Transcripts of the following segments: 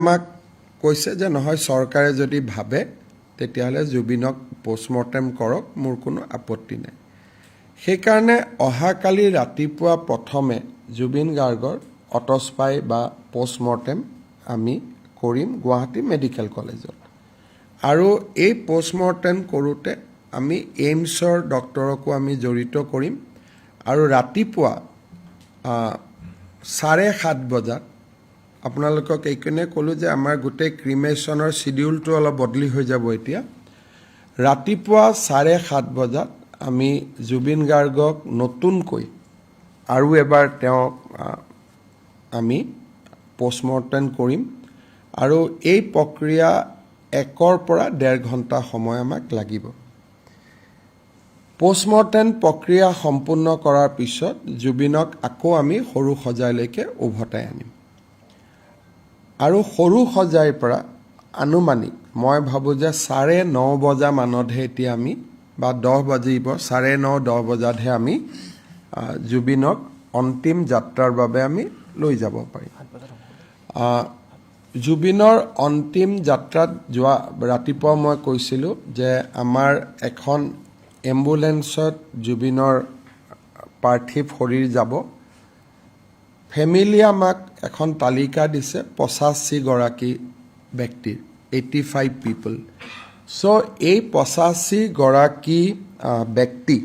আমাক কৈছে যে নহয় চৰকাৰে যদি ভাবে তেতিয়াহ'লে জুবিনক পোষ্টমৰ্টেম কৰক, মোৰ কোনো আপত্তি নাই। সেইকাৰণে অহাকালি ৰাতিপুৱা প্ৰথমে জুবিন গাৰ্গৰ অটস্পাই বা পোষ্টমৰ্টেম আমি কৰিম গুৱাহাটী মেডিকেল কলেজত। আৰু এই পোষ্টমৰ্টেম কৰোঁতে আমি এইমছৰ ডক্টৰকো আমি জড়িত কৰিম। আৰু ৰাতিপুৱা 7:30 বজাত আপোনালোকক এইকাৰণে ক'লোঁ যে আমাৰ গোটেই ক্ৰিমেশ্যনৰ চিডিউলটো অলপ বদলি হৈ যাব এতিয়া। ৰাতিপুৱা 7:30 বজাত আমি জুবিন গাৰ্গক নতুনকৈ আৰু এবাৰ তেওঁক আমি পোষ্টমৰ্টেম কৰিম। আৰু এই প্ৰক্ৰিয়া 1 পৰা 1.5 ঘণ্টা সময় আমাক লাগিব। পোষ্টমৰ্টেম প্ৰক্ৰিয়া সম্পূৰ্ণ কৰাৰ পিছত জুবিনক আকৌ আমি সৰু সজাইলৈকে উভতাই আনিম। আৰু সৰু সজাইৰ পৰা আনুমানিক মই ভাবোঁ যে 9:30 বজা মানতহে এতিয়া আমি বা 10 বাজিব 9:30 10 বজাতহে আমি জুবিনক অন্তিম যাত্ৰাৰ বাবে আমি লৈ যাব পাৰিম। জুবিনৰ অন্তিম যাত্ৰাত যোৱা ৰাতিপুৱা মই কৈছিলোঁ যে আমাৰ এখন এম্বুলেঞ্চত জুবিনৰ পাৰ্থিৱ শৰীৰ যাব। ফেমিলিয়ে আমাক এখন তালিকা দিছে 85 গৰাকী ব্যক্তিৰ, 85 পিপল। চ' এই 85 গৰাকী ব্যক্তি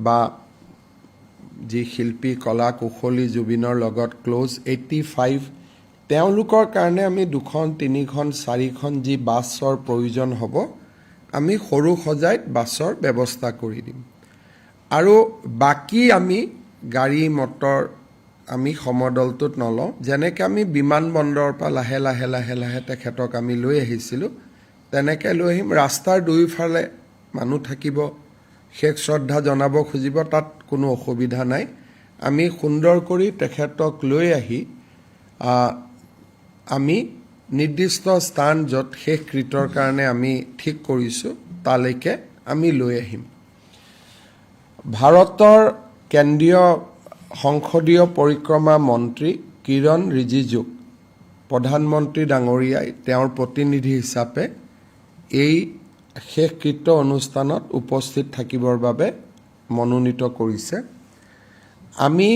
বা যি শিল্পী কলা কুশলী জুবিনৰ লগত ক্ল'জ 85 তেওঁলোকৰ কাৰণে আমি 2খন 3খন 4খন যি বাছৰ প্ৰয়োজন হ'ব আমি সৰু সজাইত বাছৰ ব্যৱস্থা কৰি দিম। আৰু বাকী আমি গাড়ী মটৰ আমি সমদলটোত নলওঁ। যেনেকৈ আমি বিমানবন্দৰৰ পৰা লাহে লাহে লাহে লাহে তেখেতক আমি লৈ আহিছিলোঁ তেনেকৈ লৈ আহিম। ৰাস্তাৰ দুয়োফালে মানুহ থাকিব, শেষ শ্ৰদ্ধা জনাব খুজিব, তাত কোনো অসুবিধা নাই। আমি সুন্দৰ কৰি তেখেতক লৈ আহি আমি নিৰ্দিষ্ট স্থান য'ত শেষকৃত্যৰ কাৰণে আমি ঠিক কৰিছোঁ তালৈকে আমি লৈ আহিম। ভাৰতৰ কেন্দ্ৰীয় সংসদীয় পৰিক্ৰমা মন্ত্ৰী কিৰণ ৰিজিজুক প্ৰধানমন্ত্ৰী ডাঙৰীয়াই তেওঁৰ প্ৰতিনিধি হিচাপে এই শেষকৃত্য অনুষ্ঠানত উপস্থিত থাকিবৰ বাবে মনোনীত কৰিছে। আমি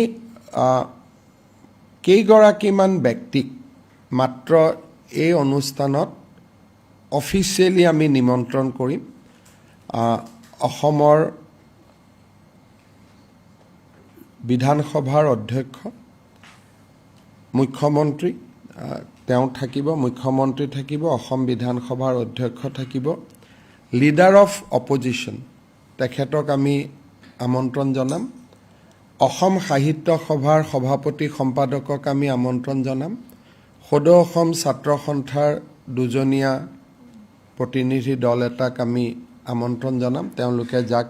কেইগৰাকীমান ব্যক্তিক মাত্ৰ এই অনুষ্ঠানত অফিচিয়েলি আমি নিমন্ত্ৰণ কৰিম। অসমৰ বিধানসভাৰ অধ্যক্ষ, মুখ্যমন্ত্ৰী তেওঁ থাকিব, মুখ্যমন্ত্ৰী থাকিব, অসম বিধানসভাৰ অধ্যক্ষ থাকিব, লিডাৰ অফ অপজিশ্যন তেখেতক আমি আমন্ত্ৰণ জনাম, অসম সাহিত্য সভাৰ সভাপতি সম্পাদকক আমি আমন্ত্ৰণ জনাম, সদৌ অসম ছাত্ৰ সন্থাৰ 2জনীয়া প্ৰতিনিধি দল এটাক আমি আমন্ত্ৰণ জনাম, তেওঁলোকে যাক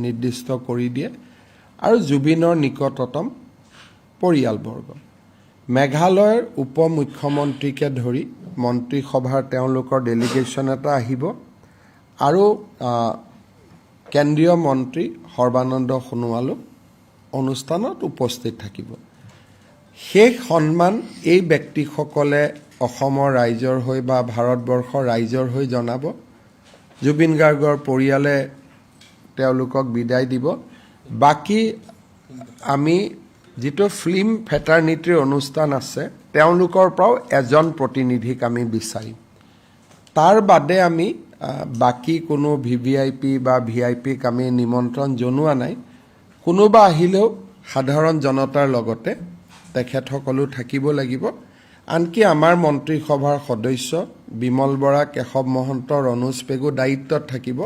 নিৰ্দিষ্ট কৰি দিয়ে, আৰু জুবিনৰ নিকটতম পৰিয়ালবৰ্গ। মেঘালয়ৰ উপ মুখ্যমন্ত্ৰীকে ধৰি মন্ত্ৰীসভাৰ তেওঁলোকৰ ডেলিগেশ্যন এটা আহিব। আৰু কেন্দ্ৰীয় মন্ত্ৰী সৰ্বানন্দ সোণোৱালো অনুষ্ঠানত উপস্থিত থাকিব। শেষ সন্মান এই ব্যক্তিসকলে অসমৰ ৰাইজৰ হৈ বা ভাৰতবৰ্ষৰ ৰাইজৰ হৈ জনাব। জুবিন গাৰ্গৰ পৰিয়ালে তেওঁলোকক বিদায় দিব। বাকী আমি যিটো ফিল্ম ফেটাৰ্নিটিৰ অনুষ্ঠান আছে তেওঁলোকৰ পৰাও এজন প্ৰতিনিধিক আমি বিচাৰিম। তাৰ বাদে আমি বাকী কোনো VVIP বা VIPক আমি নিমন্ত্ৰণ জনোৱা নাই। কোনোবা আহিলেও সাধাৰণ জনতাৰ লগতে তেখেতসকলো থাকিব লাগিব। আনকি আমাৰ মন্ত্ৰীসভাৰ সদস্য বিমল বৰা, কেশৱ মহন্ত, ৰণোজ পেগু দায়িত্বত থাকিব।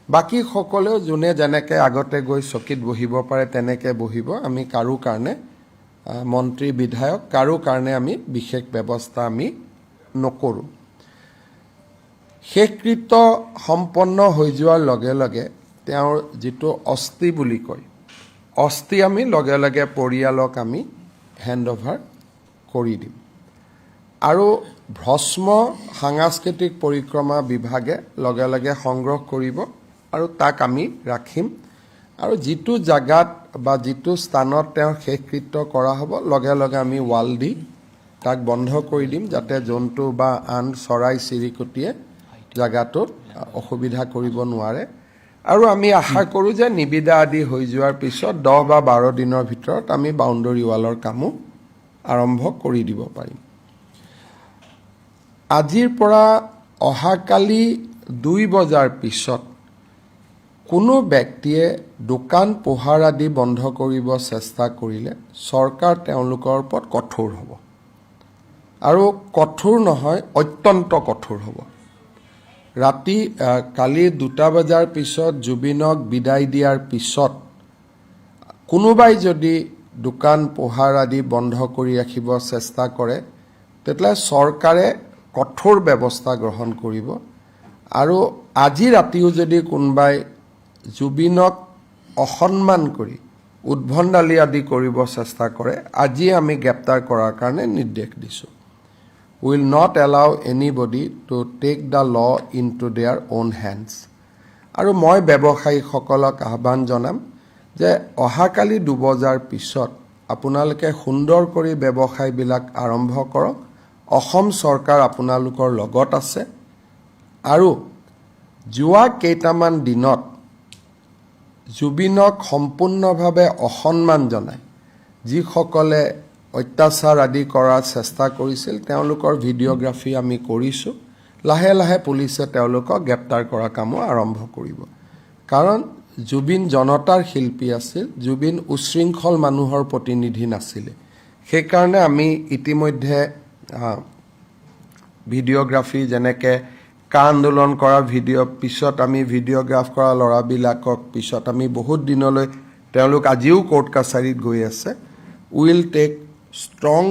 বাকী সকলেও যোনে যেনেকৈ আগতে গৈ চকীত বহিব পাৰে তেনেকৈ বহিব। আমি কাৰো কাৰণে মন্ত্ৰী বিধায়ক কাৰো কাৰণে আমি বিশেষ ব্যৱস্থা আমি নকৰোঁ। শেষকৃত্য সম্পন্ন হৈ যোৱাৰ লগে লগে তেওঁৰ যিটো অস্থি বুলি কয়, অস্থি আমি লগে লগে পৰিয়ালক আমি হেণ্ডঅভাৰ কৰি দিম। আৰু ভস্ম সাংস্কৃতিক পৰিক্ৰমা বিভাগে লগে লগে সংগ্ৰহ কৰিব আৰু তাক আমি ৰাখিম। আৰু যিটো জাগাত বা যিটো স্থানত তেওঁৰ শেষকৃত্য কৰা হ'ব লগে লগে আমি ৱাল দি তাক বন্ধ কৰি দিম যাতে জন্তু বা আন চৰাই চিৰিকটিয়ে জাগাটোত অসুবিধা কৰিব নোৱাৰে আৰু আমি আশা কৰোঁ যে নিবিদা আদি হৈ যোৱাৰ পিছত 10 বা 12 দিনৰ ভিতৰত আমি বাউণ্ডৰী ৱালৰ কামো আৰম্ভ কৰি দিব পাৰিম আজিৰ পৰা অহাকালি 2 বজাৰ পিছত কোনো ব্যক্তিয়ে দোকান পোহাৰ আদি বন্ধ কৰিব চেষ্টা কৰিলে চৰকাৰ তেওঁলোকৰ ওপৰত কঠোৰ হ'ব আৰু কঠোৰ নহয় অত্যন্ত কঠোৰ হ'ব ৰাতি কালি 2 বজাৰ পিছত জুবিনক বিদায় দিয়াৰ পিছত কোনোবাই যদি দোকান পোহাৰ আদি বন্ধ কৰি ৰাখিব চেষ্টা কৰে তেতিয়াহ'লে চৰকাৰে কঠোৰ ব্যৱস্থা গ্ৰহণ কৰিব আৰু আজি ৰাতিও যদি কোনোবাই জুবিনক অসন্মান কৰি উদ্ভণ্ডালি আদি কৰিব চেষ্টা কৰে আজি আমি গ্ৰেপ্তাৰ কৰাৰ কাৰণে নিৰ্দেশ দিছোঁ will not allow anybody to take the law into their own hands আৰু মই ব্যৱসায়ীসকলক আহ্বান জনাম যে অহাকালি 2 বজাৰ পিছত আপোনালোকে সুন্দৰ কৰি ব্যৱসায়বিলাক আৰম্ভ কৰক অসম চৰকাৰ আপোনালোকৰ লগত আছে আৰু যোৱা কেইটামান দিনত জুবিনক সম্পূৰ্ণভাৱে অসন্মান জনায় যিসকলে অত্যাচাৰ আদি কৰাৰ চেষ্টা কৰিছিল তেওঁলোকৰ ভিডিঅ'গ্ৰাফি আমি কৰিছোঁ লাহে লাহে পুলিচে তেওঁলোকক গ্ৰেপ্তাৰ কৰা কামো আৰম্ভ কৰিব কাৰণ জুবিন জনতাৰ শিল্পী আছিল জুবিন উশৃংখল মানুহৰ প্ৰতিনিধি নাছিলে সেইকাৰণে আমি ইতিমধ্যে ভিডিঅ'গ্ৰাফি যেনেকৈ কা আন্দোলন কৰা ভিডিঅ' পিছত আমি ভিডিঅ'গ্ৰাফ কৰা ল'ৰাবিলাকক পিছত আমি বহুত দিনলৈ তেওঁলোক আজিও কোৰ্ট কাছাৰীত গৈ আছে will take strong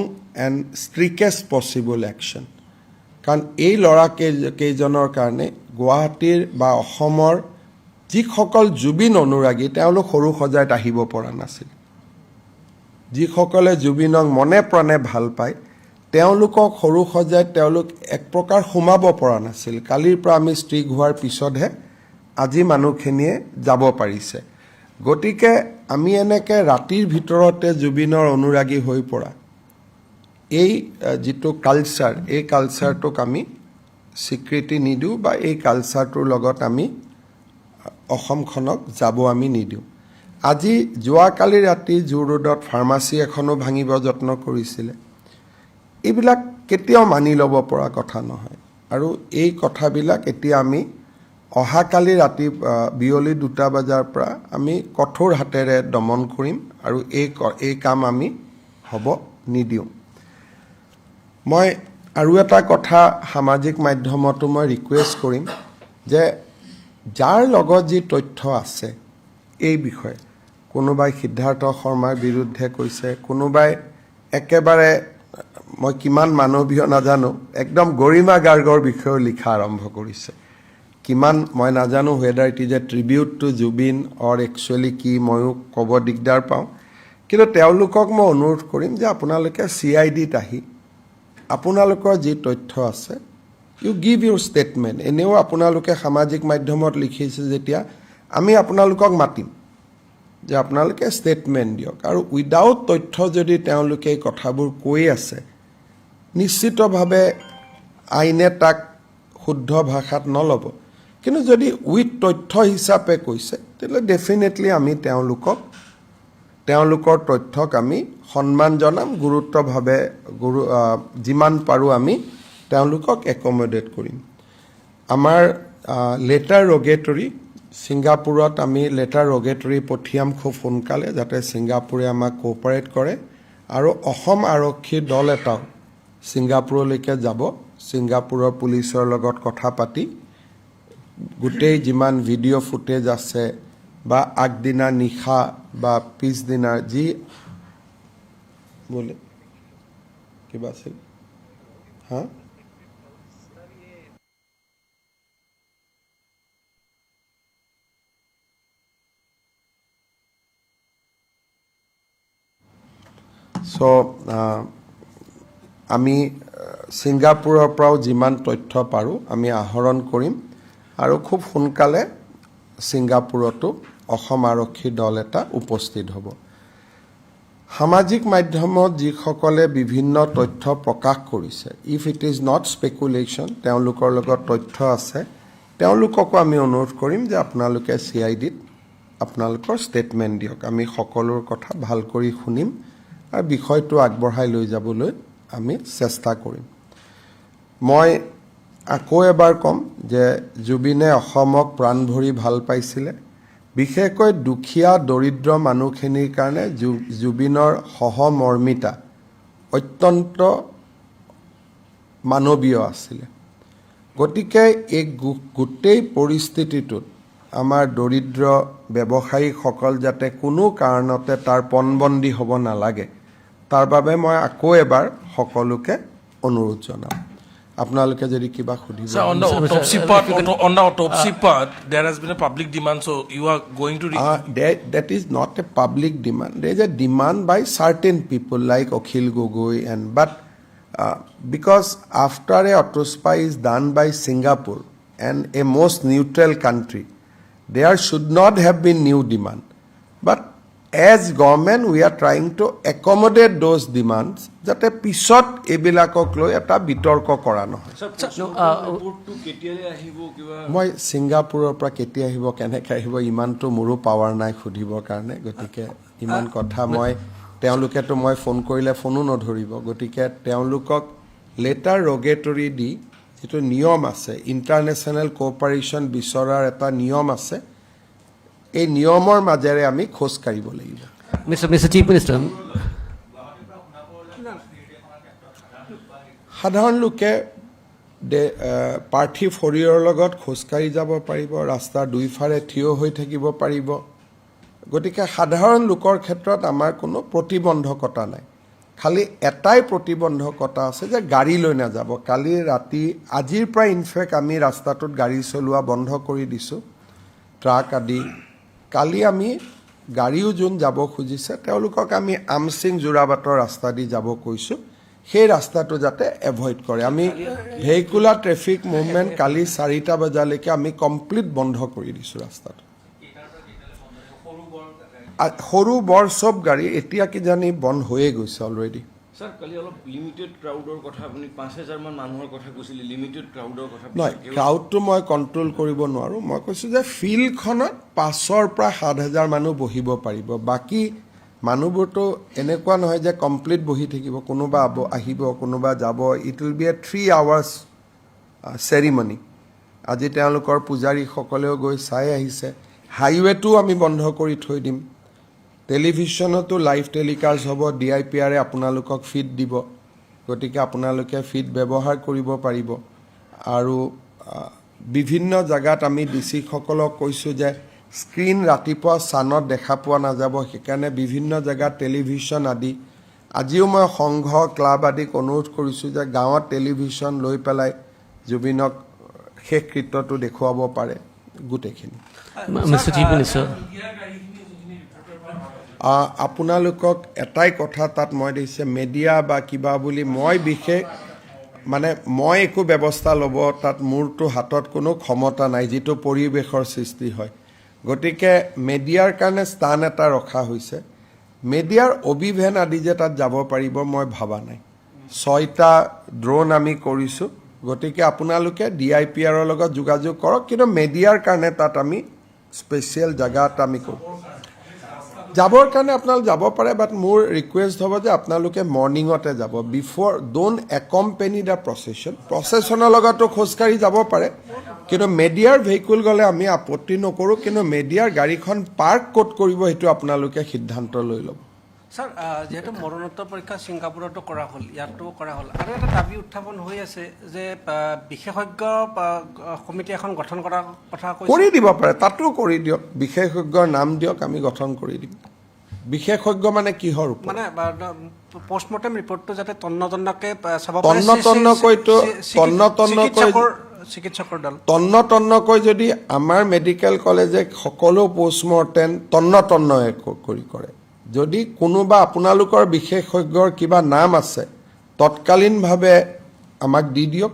and strictest possible action কাৰণ এই ল'ৰাকেইজনৰ কাৰণে গুৱাহাটীৰ বা অসমৰ যিসকল জুবিন অনুৰাগী তেওঁলোক সৰু সজাইত আহিব পৰা নাছিল যিসকলে জুবিনক মনে প্ৰাণে ভাল পায় তেওঁলোকক সৰু সজাইত তেওঁলোক এক প্ৰকাৰ সোমাব পৰা নাছিল কালিৰ পৰা আমি ষ্ট্ৰিক হোৱাৰ পিছতহে আজি মানুহখিনিয়ে যাব পাৰিছে গতিকে আমি এনেকৈ ৰাতিৰ ভিতৰতে জুবিনৰ অনুৰাগী হৈ পৰা এই যিটো কালচাৰ এই কালচাৰটোক আমি স্বীকৃতি নিদিওঁ বা এই কালচাৰটোৰ লগত আমি অসমখনক যাব আমি নিদিওঁ আজি যোৱাকালি ৰাতি জু ৰোডত ফাৰ্মাচী এখনো ভাঙিব যত্ন কৰিছিলে এইবিলাক কেতিয়াও মানি ল'ব পৰা কথা নহয় আৰু এই কথাবিলাক এতিয়া আমি অহাকালি ৰাতি বিয়লি 2 বজাৰ পৰা আমি কঠোৰ হাতেৰে দমন কৰিম আৰু এই কাম আমি হ'ব নিদিওঁ মই আৰু এটা কথা সামাজিক মাধ্যমতো মই ৰিকুৱেষ্ট কৰিম যে যাৰ লগত যি তথ্য আছে এই বিষয়ে কোনোবাই সিদ্ধাৰ্থ শৰ্মাৰ বিৰুদ্ধে কৈছে কোনোবাই একেবাৰে মই কিমান মানৱীয় নাজানো একদম গৰিমা গাৰ্গৰ বিষয়ে লিখা আৰম্ভ কৰিছে কিমান মই নাজানো whether it is a tribute to Zubeen or actually কি ময়ো ক'ব দিগদাৰ পাওঁ কিন্তু তেওঁলোকক মই অনুৰোধ কৰিম যে আপোনালোকে CIDত আহি আপোনালোকৰ যি তথ্য আছে ইউ গিভ ইউৰ ষ্টেটমেণ্ট এনেও আপোনালোকে সামাজিক মাধ্যমত লিখিছে যেতিয়া আমি আপোনালোকক মাতিম যে আপোনালোকে ষ্টেটমেণ্ট দিয়ক আৰু উইদাউট তথ্য যদি তেওঁলোকে এই কথাবোৰ কৈ আছে নিশ্চিতভাৱে আইনে তাক শুদ্ধ ভাষাত নল'ব কিন্তু যদি উইথ তথ্য হিচাপে কৈছে তেতিয়াহ'লে ডেফিনেটলি আমি তেওঁলোকৰ তথ্যক আমি সন্মান জনাম গুৰুত্বভাৱে যিমান পাৰোঁ আমি তেওঁলোকক একমডেট কৰিম আমাৰ লেটাৰ ৰগেটৰী ছিংগাপুৰত আমি লেটাৰ ৰগেটৰী পঠিয়াম খুব সোনকালে যাতে ছিংগাপুৰে আমাক কোঅপাৰেট কৰে আৰু অসম আৰক্ষীৰ দল এটাও ছিংগাপুৰলৈকে যাব ছিংগাপুৰৰ পুলিচৰ লগত কথা পাতি গোটেই যিমান ভিডিঅ' ফুটেজ আছে বা আগদিনা নিশা বা পিছদিনাৰ যি বোলে কিবা আছিল হা আমি ছিংগাপুৰৰ পৰাও যিমান তথ্য পাৰোঁ আমি আহৰণ কৰিম আৰু খুব সোনকালে ছিংগাপুৰতো অসম আৰক্ষী দল এটা উপস্থিত হ'ব সামাজিক মাধ্যমত যিসকলে বিভিন্ন তথ্য প্ৰকাশ কৰিছে, ইফ ইট ইজ নট স্পেকুলেশ্যন, তেওঁলোকৰ লগত তথ্য আছে, তেওঁলোককো আমি অনুৰোধ কৰিম যে আপোনালোকে CIDত আপোনালোকৰ ষ্টেটমেণ্ট দিয়ক। আমি সকলোৰ কথা ভাল কৰি শুনিম আৰু বিষয়টো আগবঢ়াই লৈ যাবলৈ আমি চেষ্টা কৰিম। মই আকৌ এবাৰ ক'ম যে জুবিনে অসমক প্ৰাণ ভৰি ভাল পাইছিলে। বিশেষকৈ দুখীয়া দৰিদ্ৰ মানুহখিনিৰ কাৰণে জুবিনৰ সহমৰ্মিতা অত্যন্ত মানৱীয় আছিলে। গতিকে এই গোটেই পৰিস্থিতিটোত আমাৰ দৰিদ্ৰ ব্যৱসায়ীসকল যাতে কোনো কাৰণতে তাৰ পণবন্দী হ'ব নালাগে, তাৰ বাবে মই আকৌ এবাৰ সকলোকে অনুৰোধ জনাম। আপোনালোকে যদি কিবা সুধিব। Sir, on the autopsy part, there has been a public demand, so you are going to... That is not a public demand. There is a demand by certain people like Akhil Gogoi, but because after a autopsy is done by Singapore and a most neutral country, there should not have been new demand. But as government, we are trying to accommodate those demands যাতে পিছত এইবিলাকক লৈ এটা বিতৰ্ক কৰা নহয়। মই ছিংগাপুৰৰ পৰা কেতিয়া আহিব, কেনেকৈ আহিব, ইমানটো মোৰো পাৱাৰ নাই সুধিবৰ কাৰণে। গতিকে ইমান কথা তেওঁলোকেতো মই ফোন কৰিলে ফোনো নধৰিব। গতিকে তেওঁলোকক লেটাৰ ৰগেটৰী দি যিটো নিয়ম আছে, ইণ্টাৰনেশ্যনেল কোঅপাৰেশ্যন বিচৰাৰ এটা নিয়ম আছে, এই নিয়মৰ মাজেৰে আমি খোজ কাঢ়িব লাগিব। Mr. Chief Minister. সাধাৰণ লোকে পাৰ্থিৱ শৰীৰৰ লগত খোজকাঢ়ি যাব পাৰিব, ৰাস্তাৰ দুইফালে থিয় হৈ থাকিব পাৰিব। গতিকে সাধাৰণ লোকৰ ক্ষেত্ৰত আমাৰ কোনো প্ৰতিবন্ধকতা নাই। খালি এটাই প্ৰতিবন্ধকতা আছে যে গাড়ী লৈ নাযাব। কালি ৰাতি, আজিৰ পৰা ইনফেক্ট আমি ৰাস্তাটোত গাড়ী চলোৱা বন্ধ কৰি দিছোঁ, ট্ৰাক আদি। কালি আমি গাড়ীও যোন যাব খুজিছে তেওঁলোকক আমি আমচিং যোৰাবাটৰ ৰাস্তা দি যাব কৈছোঁ, সেই ৰাস্তাটো যাতে এভইড কৰে। আমি ভেহিকুলাৰ ট্ৰেফিক মুভমেণ্ট কালি 4টা বজালৈকে আমি কমপ্লিট বন্ধ কৰি দিছোঁ ৰাস্তাটো। সৰু বৰ চব গাড়ী এতিয়া কিজানি বন্ধ হৈয়ে গৈছে অলৰেডি। স্যাৰ, কালি অলপ লিমিটেড ক্ৰাউডৰ কথা, আপুনি 5,000 মান মানুহৰ কথা কৈছিলে, লিমিটেড ক্ৰাউডৰ কথা। নহয়, ক্ৰাউডটো মই কণ্ট্ৰল কৰিব নোৱাৰোঁ। মই কৈছোঁ যে ফিল্ডখনত 5,000 পৰা 7,000 মানুহ বহিব পাৰিব। বাকী মানুহবোৰতো এনেকুৱা নহয় যে কমপ্লিট বহি থাকিব, কোনোবা আহিব, কোনোবা যাব। It will B A 3 hours ceremony. আজি তেওঁলোকৰ পূজাৰীসকলেও গৈ চাই আহিছে। হাইৱেটো আমি বন্ধ কৰি থৈ দিম। টেলিভিশ্যনতো লাইভ টেলিকাষ্ট হ'ব, DIPRে আপোনালোকক ফিড দিব। গতিকে আপোনালোকে ফিড ব্যৱহাৰ কৰিব পাৰিব। আৰু বিভিন্ন জেগাত আমি ডিচিসকলক কৈছোঁ যে স্ক্ৰীন ৰাতিপুৱা চানত দেখা পোৱা নাযাব, সেইকাৰণে বিভিন্ন জেগাত টেলিভিশ্যন আদি। আজিও মই সংঘ, ক্লাব আদিক অনুৰোধ কৰিছোঁ যে গাঁৱত টেলিভিশ্যন লৈ পেলাই জুবিনক শেষ কৃত্যটো দেখুৱাব পাৰে গোটেইখিনি। Mr. Chief Minister. আপোনালোকক এটাই কথা তাত মই দিছে, মেডিয়া বা কিবা বুলি মই বিশেষ মই একো ব্যৱস্থা ল'ব তাত মোৰতো হাতত কোনো ক্ষমতা নাই, যিটো পৰিৱেশৰ সৃষ্টি হয়। গতিকে মেডিয়াৰ কাৰণে স্থান এটা ৰখা হৈছে। মেডিয়াৰ অভিভেন আদি যে তাত যাব পাৰিব মই ভাবা নাই। 6টা ড্ৰোন আমি কৰিছোঁ। গতিকে আপোনালোকে DIPRৰ লগত যোগাযোগ কৰক, কিন্তু মেডিয়াৰ কাৰণে তাত আমি স্পেচিয়েল জেগা এটা আমি কৰোঁ। যাবৰ কাৰণে আপোনালোক যাব পাৰে, বাট মোৰ ৰিকুৱেষ্ট হ'ব যে আপোনালোকে মৰ্ণিঙতে যাব। ডোণ্ট একম্পেনি দ্য প্ৰচেশ্যনৰ লগতো খোজকাঢ়ি যাব পাৰে, কিন্তু মেডিয়াৰ ভেহিকুল গ'লে আমি আপত্তি নকৰোঁ। কিন্তু মেডিয়াৰ গাড়ীখন পাৰ্ক ক'ত কৰিব সেইটো আপোনালোকে সিদ্ধান্ত লৈ ল'ব। স্যাৰ, যেহেতু মৰণোত্তৰ পৰীক্ষা ছিংগাপুৰতো কৰা হ'ল, ইয়াতো কৰা হ'ল, আৰু এটা দাবী উত্থাপন হৈ আছে যে বিশেষজ্ঞ সমিতি এখন গঠন কৰাৰ কথা কৰি দিব পাৰে, তাতো কৰি দিয়ক। বিশেষজ্ঞৰ নাম দিয়ক, আমি গঠন কৰি দিম। বিশেষজ্ঞ মানে কিহৰ ওপৰত? মানে পষ্টমৰ্টেম ৰিপৰ্টটো যাতে তন্নকৈ চাব চিকিৎসকৰ দল তন্নকৈ যদি আমাৰ মেডিকেল কলেজে সকলো পষ্টমৰ্টেম তন্নয়ে কৰি কৰে। যদি কোনোবা আপোনালোকৰ বিশেষজ্ঞৰ কিবা নাম আছে তৎকালীনভাৱে আমাক দি দিয়ক,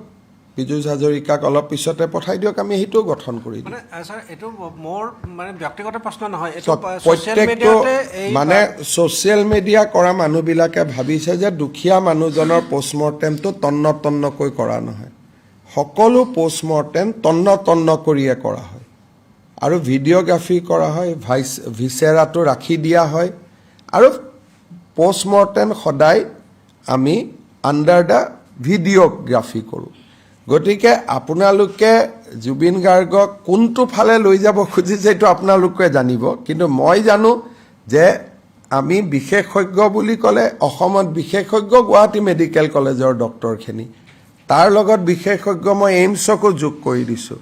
পীযুষ হাজৰিকাক অলপ পিছতে পঠাই দিয়ক, আমি সেইটোও গঠন কৰি দিম। মানে ছাৰ এইটো মোৰ মানে ব্যক্তিগত প্ৰশ্ন নহয়, এইটো চব ছ'চিয়েল প্ৰত্যেকটো মিডিয়াতে এই মানে ছ'চিয়েল মিডিয়া কৰা মানুহবিলাকে ভাবিছে যে দুখীয়া মানুহজনৰ পষ্টমৰ্টেমটো তন্নকৈ কৰা নহয়। সকলো পষ্টমৰ্টেম তন্ন কৰিয়ে কৰা হয় আৰু ভিডিঅ'গ্ৰাফি কৰা হয়, ভিচেৰাটো ৰাখি দিয়া হয় আৰু পষ্টমৰ্টেম সদায় আমি আণ্ডাৰ দ্য ভিডিঅ'গ্ৰাফি কৰোঁ। গতিকে আপোনালোকে জুবিন গাৰ্গক কোনটো ফালে লৈ যাব খুজিছে এইটো আপোনালোকে জানিব, কিন্তু মই জানো যে আমি বিশেষজ্ঞ বুলি ক'লে অসমত বিশেষজ্ঞ গুৱাহাটী মেডিকেল কলেজৰ ডক্টৰখিনি, তাৰ লগত বিশেষজ্ঞ মই এইমছকো যোগ কৰি দিছোঁ।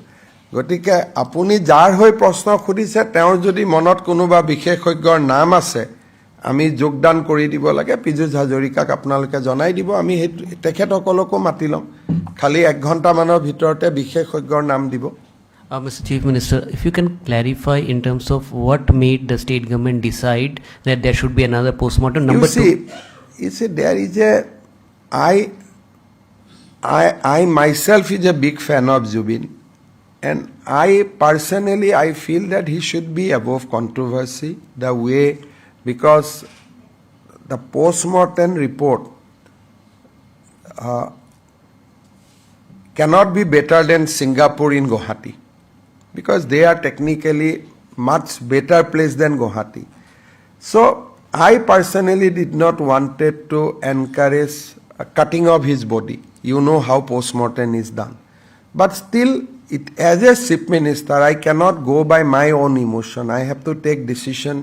গতিকে আপুনি যাৰ হৈ প্ৰশ্ন সুধিছে তেওঁৰ যদি মনত কোনোবা বিশেষজ্ঞৰ নাম আছে আমি যোগদান কৰি দিব লাগে, পীযুষ হাজৰিকাক আপোনালোকে জনাই দিব, আমি সেই তেখেতসকলকো মাতি ল'ম। খালি 1 ঘণ্টামানৰ ভিতৰতে বিশেষজ্ঞৰ নাম দিব। Mr. Chief Minister, if you can clarify in terms of what made the state government decide that there should be another postmortem. Number two. You see, there is I myself is a big fan of Zubin, and I feel that he should be above controversy, the way, because the postmortem report cannot be better than Singapore in Guwahati, because they are technically much better place than Guwahati. So I personally did not wanted to encourage cutting of his body. You know how postmortem is done. But still, as a chief minister, I cannot go by my own emotion. I have to take decision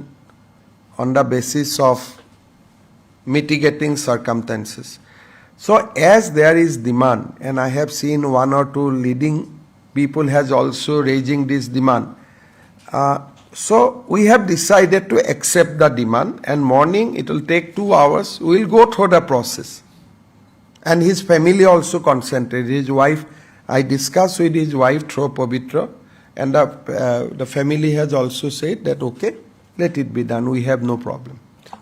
on the basis of mitigating circumstances. So as there is demand, and I have seen 1 or 2 leading people has also raising this demand. So we have decided to accept the demand, and morning it will take 2 hours. We will go through the process. And his family also consented. His wife, I discussed with his wife through Pavitra, and the family has also said that okay, let it be done. We have no problem.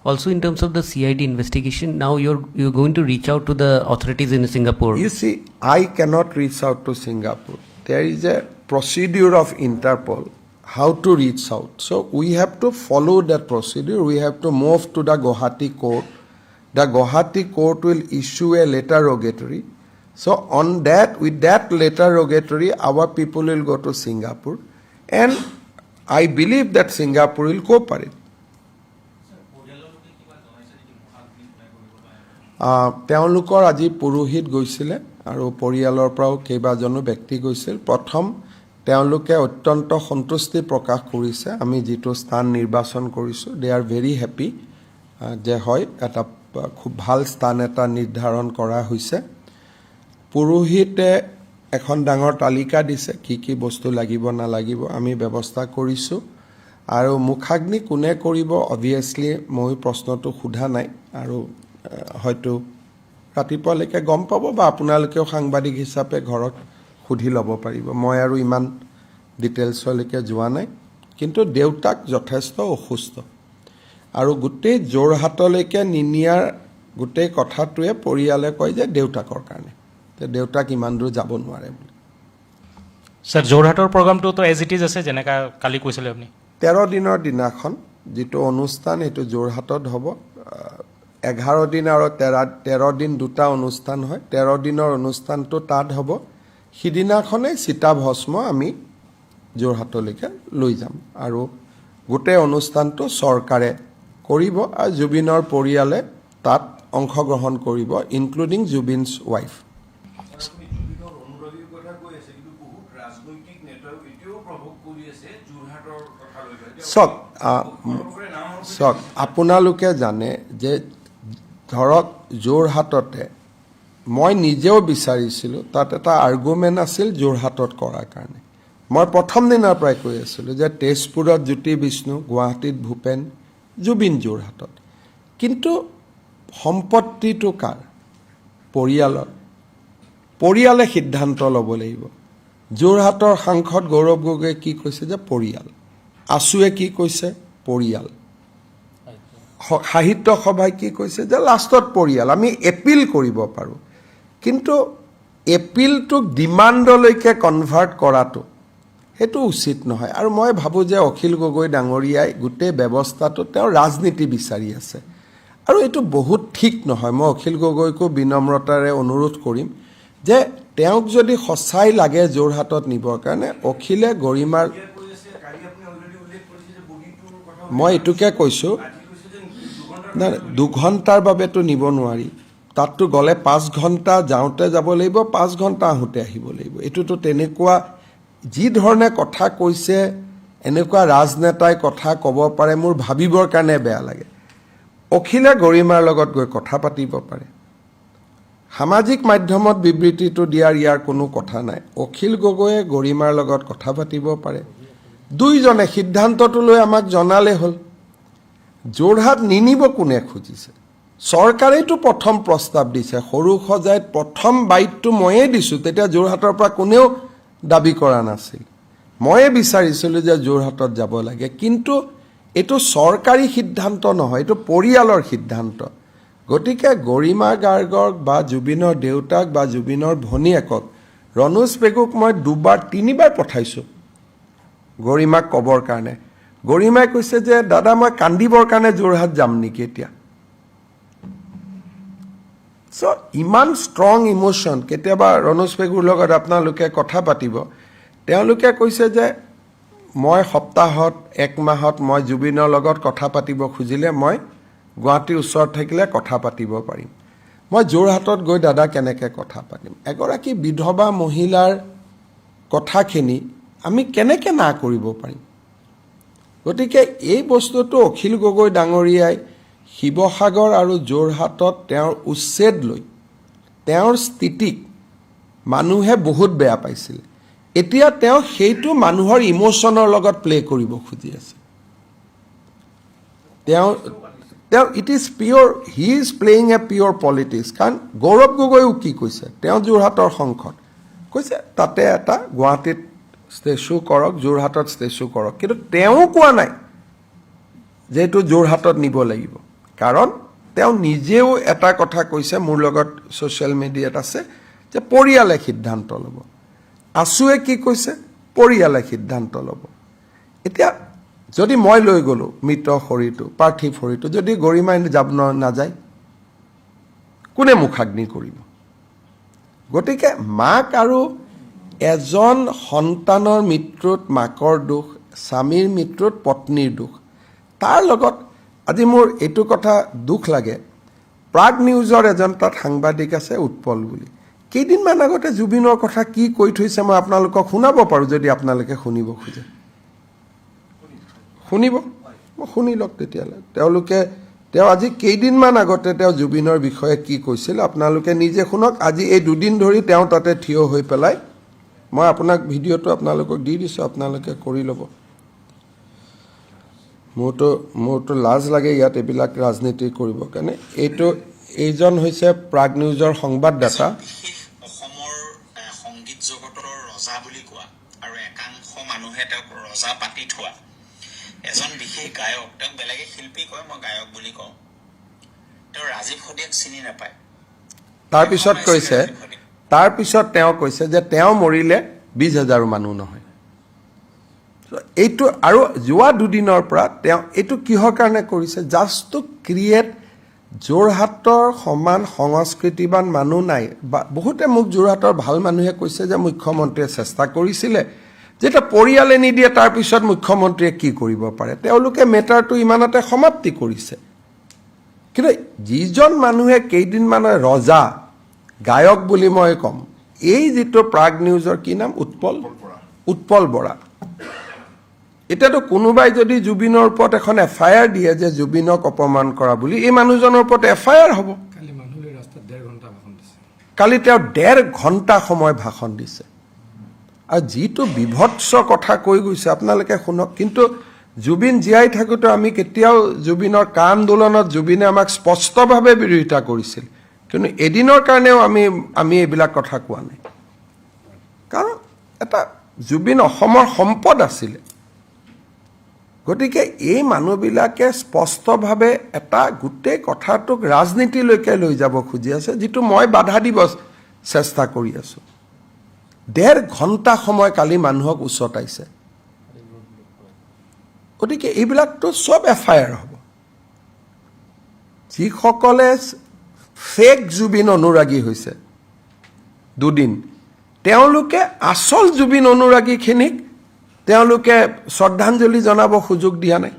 Also, in terms of the CID investigation, now you're going to reach out to the authorities in Singapore. You see, I cannot reach out to Singapore. There is a procedure of Interpol how to reach out. So we have to follow that procedure. We have to move to the Guwahati court. The Guwahati court will issue a letter rogatory. So on that, with that letter rogatory, our people will go to Singapore, and I believe that Singapore will cooperate. তেওঁলোকৰ আজি পুৰোহিত গৈছিলে আৰু পৰিয়ালৰ পৰাও কেইবাজনো ব্যক্তি গৈছিল। প্ৰথম তেওঁলোকে অত্যন্ত সন্তুষ্টি প্ৰকাশ কৰিছে আমি যিটো স্থান নিৰ্বাচন কৰিছোঁ। দে আৰ ভেৰি হেপী যে হয় এটা খুব ভাল স্থান এটা নিৰ্ধাৰণ কৰা হৈছে। পুৰোহিতে এখন ডাঙৰ তালিকা দিছে কি কি বস্তু লাগিব নালাগিব, আমি ব্যৱস্থা কৰিছোঁ। আৰু মুখাগ্নি কোনে কৰিব অবভিয়াছলি মই প্ৰশ্নটো সোধা নাই, আৰু হয়তো ৰাতিপুৱালৈকে গম পাব বা আপোনালোকেও সাংবাদিক হিচাপে ঘৰত সুধি ল'ব পাৰিব। মই আৰু ইমান ডিটেইলছলৈকে যোৱা নাই, কিন্তু দেউতাক যথেষ্ট অসুস্থ আৰু গোটেই যোৰহাটলৈকে নিনিয়াৰ গোটেই কথাটোৱে পৰিয়ালে কয় যে দেউতাকৰ কাৰণে, দেউতাক ইমান দূৰ যাব নোৱাৰে বুলি। স্যাৰ যোৰহাটৰ প্ৰগ্ৰামটো এজ ইট ইজ আছে যেনেকৈ কালি কৈছিলে আপুনি? 13 দিনৰ দিনাখন যিটো অনুষ্ঠান সেইটো যোৰহাটত হ'ব। 11 দিন আৰু 13 দিন দুটা অনুষ্ঠান হয়। 13 দিনৰ অনুষ্ঠানটো তাত হ'ব। সিদিনাখনেই চিতাভস্ম আমি যোৰহাটলৈকে লৈ যাম আৰু গোটেই অনুষ্ঠানটো চৰকাৰে কৰিব আৰু জুবিনৰ পৰিয়ালে তাত অংশগ্ৰহণ কৰিব, ইনক্লুডিং জুবিনছ ৱাইফ। চাওক, আপোনালোকে জানে যে ধৰক যোৰহাটতে মই নিজেও বিচাৰিছিলোঁ, তাত এটা আৰ্গুমেণ্ট আছিল যোৰহাটত কৰাৰ কাৰণে। মই প্ৰথম দিনৰ পৰাই কৈ আছিলোঁ যে তেজপুৰত জ্যোতি বিষ্ণু, গুৱাহাটীত ভূপেন, জুবিন যোৰহাটত। কিন্তু সম্পত্তিটো কাৰ? পৰিয়ালৰ। পৰিয়ালে সিদ্ধান্ত ল'ব লাগিব। যোৰহাটৰ সাংসদ গৌৰৱ গগৈয়ে কি কৈছে যে পৰিয়াল, আছুৱে কি কৈছে পৰিয়াল, সাহিত্য সভাই কি কৈছে যে লাষ্টত পৰিয়াল। আমি এপিল কৰিব পাৰোঁ, কিন্তু এপিলটোক ডিমাণ্ডলৈকে কনভাৰ্ট কৰাটো সেইটো উচিত নহয়। আৰু মই ভাবোঁ যে অখিল গগৈ ডাঙৰীয়াই গোটেই ব্যৱস্থাটো তেওঁ ৰাজনীতি বিচাৰি আছে, আৰু এইটো বহুত ঠিক নহয়। মই অখিল গগৈকো বিনম্ৰতাৰে অনুৰোধ কৰিম যে তেওঁক যদি সঁচাই লাগে যোৰহাটত নিবৰ কাৰণে, অখিলে গৰিমাৰ, মই এইটোকে কৈছোঁ, 2 ঘণ্টাৰ বাবেতো নিব নোৱাৰি। তাততো গ'লে 5 ঘণ্টা যাওঁতে যাব লাগিব, 5 ঘণ্টা আহোঁতে আহিব লাগিব। এইটোতো তেনেকুৱা যি ধৰণে কথা কৈছে, এনেকুৱা ৰাজনেতাই কথা ক'ব পাৰে, মোৰ ভাবিবৰ কাৰণে বেয়া লাগে। অখিলে গৰিমাৰ লগত গৈ কথা পাতিব পাৰে, সামাজিক মাধ্যমত বিবৃতিটো দিয়াৰ ইয়াৰ কোনো কথা নাই। অখিল গগৈয়ে গৰিমাৰ লগত কথা পাতিব পাৰে, দুইজনে সিদ্ধান্তটো লৈ আমাক জনালে হ'ল। যোৰহাট নিনিব কোনে খুজিছে? চৰকাৰেইতো প্ৰথম প্ৰস্তাৱ দিছে, সৰু সজাইত প্ৰথম বাইটটো ময়ে দিছোঁ, তেতিয়া যোৰহাটৰ পৰা কোনেও দাবী কৰা নাছিল। ময়ে বিচাৰিছিলোঁ যে যোৰহাটত যাব লাগে, কিন্তু এইটো চৰকাৰী সিদ্ধান্ত নহয়, এইটো পৰিয়ালৰ সিদ্ধান্ত। গতিকে গৰিমা গাৰ্গক বা জুবিনৰ দেউতাক বা জুবিনৰ ভনীয়েকক, ৰণোজ পেগুক মই 2-3বাৰ পঠাইছোঁ গৰিমাক ক'বৰ কাৰণে। গৰিমাই কৈছে যে দাদা মই কান্দিবৰ কাৰণে যোৰহাট যাম নেকি এতিয়া? চ' ইমান ষ্ট্ৰং ইম'শ্যন। কেতিয়াবা ৰণোজ পেগুৰ লগত আপোনালোকে কথা পাতিব, তেওঁলোকে কৈছে যে মই সপ্তাহত 1 মাহত মই জুবিনৰ লগত কথা পাতিব খুজিলে মই গুৱাহাটীৰ ওচৰত থাকিলে কথা পাতিব পাৰিম। মই যোৰহাটত গৈ দাদা কেনেকৈ কথা পাতিম? এগৰাকী বিধৱা মহিলাৰ কথাখিনি আমি কেনেকৈ না কৰিব পাৰিম? গতিকে এই বস্তুটো অখিল গগৈ ডাঙৰীয়াই শিৱসাগৰ আৰু যোৰহাটত তেওঁৰ উচ্ছেদ লৈ তেওঁৰ স্থিতিক মানুহে বহুত বেয়া পাইছিল। এতিয়া তেওঁ সেইটো মানুহৰ ইম'শ্যনৰ লগত প্লে কৰিব খুজি আছে। তেওঁ it is pure, he is playing a pure politics. কাৰণ গৌৰৱ গগৈও কি কৈছে, তেওঁ যোৰহাটৰ সংসদ কৈছে তাতে এটা গুৱাহাটীত ষ্টেচু কৰক, যোৰহাটত ষ্টেচু কৰক, কিন্তু তেওঁ কোৱা নাই যে এইটো যোৰহাটত নিব লাগিব। কাৰণ তেওঁ নিজেও এটা কথা কৈছে, মোৰ লগত ছ'চিয়েল মিডিয়াত আছে, যে পৰিয়ালে সিদ্ধান্ত ল'ব। আছুৱে কি কৈছে? পৰিয়ালে সিদ্ধান্ত ল'ব। এতিয়া যদি মই লৈ গ'লোঁ মৃত শৰীৰটো, পাৰ্থিৱ শৰীৰটো, যদি গৰিমাই যাব নাযায়, কোনে মুখাগ্নি কৰিব? গতিকে মাক আৰু এজন সন্তানৰ মৃত্যুত মাকৰ দুখ, স্বামীৰ মৃত্যুত পত্নীৰ দুখ। তাৰ লগত আজি মোৰ এইটো কথা দুখ লাগে, প্ৰাগ নিউজৰ এজন তাত সাংবাদিক আছে উৎপল বুলি, কেইদিনমান আগতে জুবিনৰ কথা কি কৈ থৈছে মই আপোনালোকক শুনাব পাৰোঁ যদি আপোনালোকে শুনিব খোজে। শুনিব? মই শুনি লওক তেতিয়াহ'লে। তেওঁ আজি কেইদিনমান আগতে তেওঁ জুবিনৰ বিষয়ে কি কৈছিল আপোনালোকে নিজে শুনক। আজি এই 2 দিন ধৰি তেওঁ তাতে থিয় হৈ পেলাই, মই আপোনাক ভিডিঅ'টো আপোনালোকক দি দিছোঁ, আপোনালোকে কৰি ল'ব। মোৰতো লাজ লাগে ইয়াত এইবিলাক ৰাজনীতি কৰিবৰ কাৰণে। এইজন হৈছে প্ৰাগ নিউজৰ সংবাদদাতা। অসমৰ সংগীত জগতৰ ৰজা বুলি কোৱা আৰু একাংশ মানুহে তেওঁক ৰজা পাতি থোৱা এজন বিশেষ গায়ক, তেওঁক বেলেগে শিল্পী কয়, মই গায়ক বুলি কওঁ। তেওঁ ৰাজীৱ হদিয়াক চিনি নাপায়। তাৰপিছত তেওঁ কৈছে যে তেওঁ মৰিলে 20,000 মানুহ নহয়। এইটো আৰু যোৱা 2 দিনৰ পৰা তেওঁ এইটো কিহৰ কাৰণে কৰিছে? জাষ্ট টু ক্ৰিয়েট যোৰহাটৰ সমান সংস্কৃতিবান মানুহ নাই। বা বহুতে মোক যোৰহাটৰ ভাল মানুহে কৈছে যে মুখ্যমন্ত্ৰীয়ে চেষ্টা কৰিছিলে, যেতিয়া পৰিয়ালে নিদিয়ে তাৰপিছত মুখ্যমন্ত্ৰীয়ে কি কৰিব পাৰে? তেওঁলোকে মেটাৰটো ইমানতে সমাপ্তি কৰিছে। কিন্তু যিজন মানুহে কেইদিনমানৰ ৰজা গায়ক বুলি মই ক'ম, এই যিটো প্ৰাগ নিউজৰ কি নাম, উৎপল বৰা। এতিয়াতো কোনোবাই যদি জুবিনৰ ওপৰত এখন FIR দিয়ে যে জুবিনক অপমান কৰা বুলি, এই মানুহজনৰ ওপৰত FIR হ'ব। কালি তেওঁ 1.5 ঘণ্টা সময় ভাষণ দিছে, আৰু যিটো বিভৎস কথা কৈ গৈছে আপোনালোকে শুনক। কিন্তু জুবিন জীয়াই থাকোঁতে আমি কেতিয়াও জুবিনৰ কা আন্দোলনত জুবিনে আমাক স্পষ্টভাৱে বিৰোধিতা কৰিছিল, কিন্তু এদিনৰ কাৰণেও আমি এইবিলাক কথা কোৱা নাই। কাৰণ এটা জুবিন অসমৰ সম্পদ আছিলে। গতিকে এই মানুহবিলাকে স্পষ্টভাৱে এটা গোটেই কথাটোক ৰাজনীতিলৈকে লৈ যাব খুজি আছে, যিটো মই বাধা দিব চেষ্টা কৰি আছোঁ 1.5 ঘণ্টা সময় কালি মানুহক উচতাইছে গতিকে এইবিলাকতো সব এফআইআৰ হ'ব যিসকলে ফেক জুবিন অনুৰাগী হৈছে দুদিন তেওঁলোকে আসল জুবিন অনুৰাগীখিনিক তেওঁলোকে শ্ৰদ্ধাঞ্জলি জনাব সুযোগ দিয়া নাই